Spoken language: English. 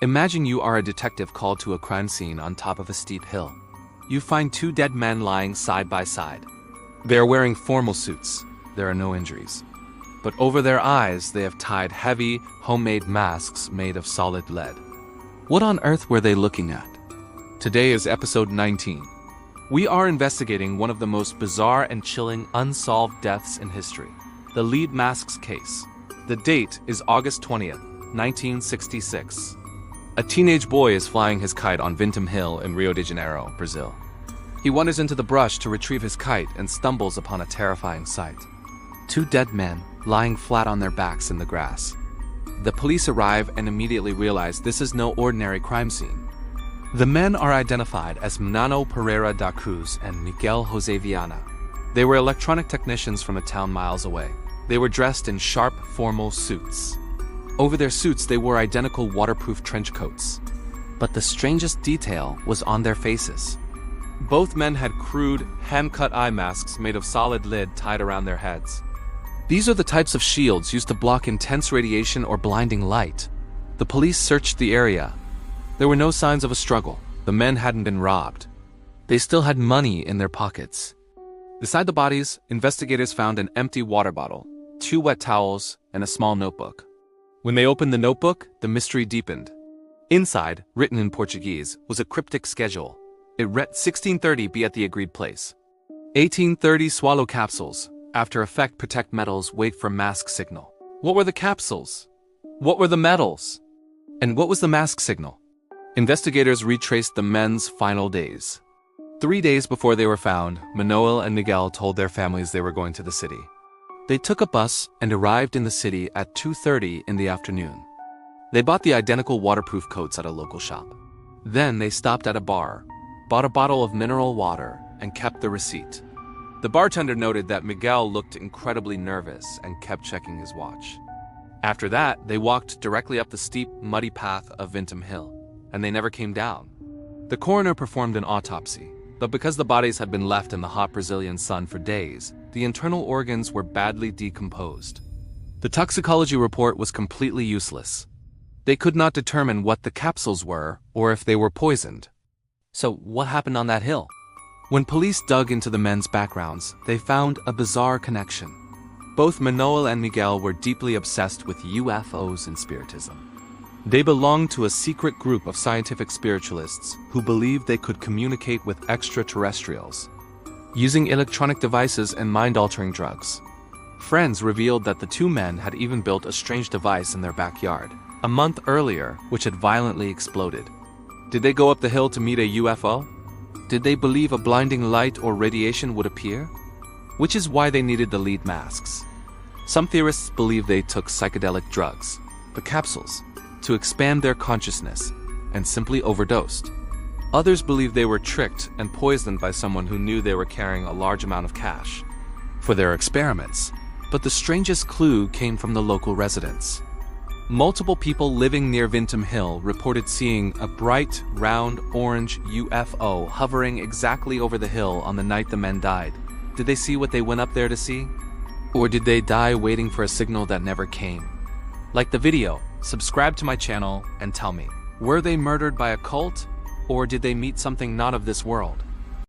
Imagine you are a detective called to a crime scene on top of a steep hill. You find two dead men lying side by side. They are wearing formal suits. There are no injuries. But over their eyes, they have tied heavy, homemade masks made of solid lead. What on earth were they looking at? Today is episode 19. We are investigating one of the most bizarre and chilling unsolved deaths in history, the lead masks case. The date is August 20th, 1966. A teenage boy is flying his kite on Vintém Hill in Rio de Janeiro, Brazil. He wanders into the brush to retrieve his kite and stumbles upon a terrifying sight. Two dead men lying flat on their backs in the grass. The police arrive and immediately realize this is no ordinary crime scene. The men are identified as Mano Pereira da Cruz and Miguel Jose Viana. They were electronic technicians from a town miles away. They were dressed in sharp, formal suits. Over their suits, they wore identical waterproof trench coats. But the strangest detail was on their faces. Both men had crude, hand-cut eye masks made of solid lead tied around their heads. These are the types of shields used to block intense radiation or blinding light. The police searched the area. There were no signs of a struggle. The men hadn't been robbed. They still had money in their pockets. Beside the bodies, investigators found an empty water bottle, 2 wet towels, and a small notebook. When they opened the notebook, the mystery deepened. Inside, written in Portuguese, was a cryptic schedule. It read 16:30 be at the agreed place. 18:30 swallow capsules. After effect protect metals, wait for mask signal. What were the capsules? What were the metals? And what was the mask signal? Investigators retraced the men's final days. 3 days before they were found, Manuel and Miguel told their families they were going to the city. They took a bus and arrived in the city at 2:30 in the afternoon. They bought the identical waterproof coats at a local shop. Then they stopped at a bar, bought a bottle of mineral water, and kept the receipt. The bartender noted that Miguel looked incredibly nervous and kept checking his watch. After that, they walked directly up the steep, muddy path of Vintém Hill, and they never came down. The coroner performed an autopsy, but because the bodies had been left in the hot Brazilian sun for days, the internal organs were badly decomposed. The toxicology report was completely useless. They could not determine what the capsules were or if they were poisoned. So what happened on that hill? When police dug into the men's backgrounds, they found a bizarre connection. Both Manuel and Miguel were deeply obsessed with UFOs and spiritism. They belonged to a secret group of scientific spiritualists who believed they could communicate with extraterrestrials, using electronic devices and mind-altering drugs. Friends revealed that the two men had even built a strange device in their backyard, a month earlier, which had violently exploded. Did they go up the hill to meet a UFO? Did they believe a blinding light or radiation would appear? Which is why they needed the lead masks. Some theorists believe they took psychedelic drugs, the capsules, to expand their consciousness, and simply overdosed. Others believe they were tricked and poisoned by someone who knew they were carrying a large amount of cash for their experiments. But the strangest clue came from the local residents. Multiple people living near Vintém Hill reported seeing a bright, round, orange UFO hovering exactly over the hill on the night the men died. Did they see what they went up there to see? Or did they die waiting for a signal that never came? Like the video, subscribe to my channel, and tell me, were they murdered by a cult? Or did they meet something not of this world?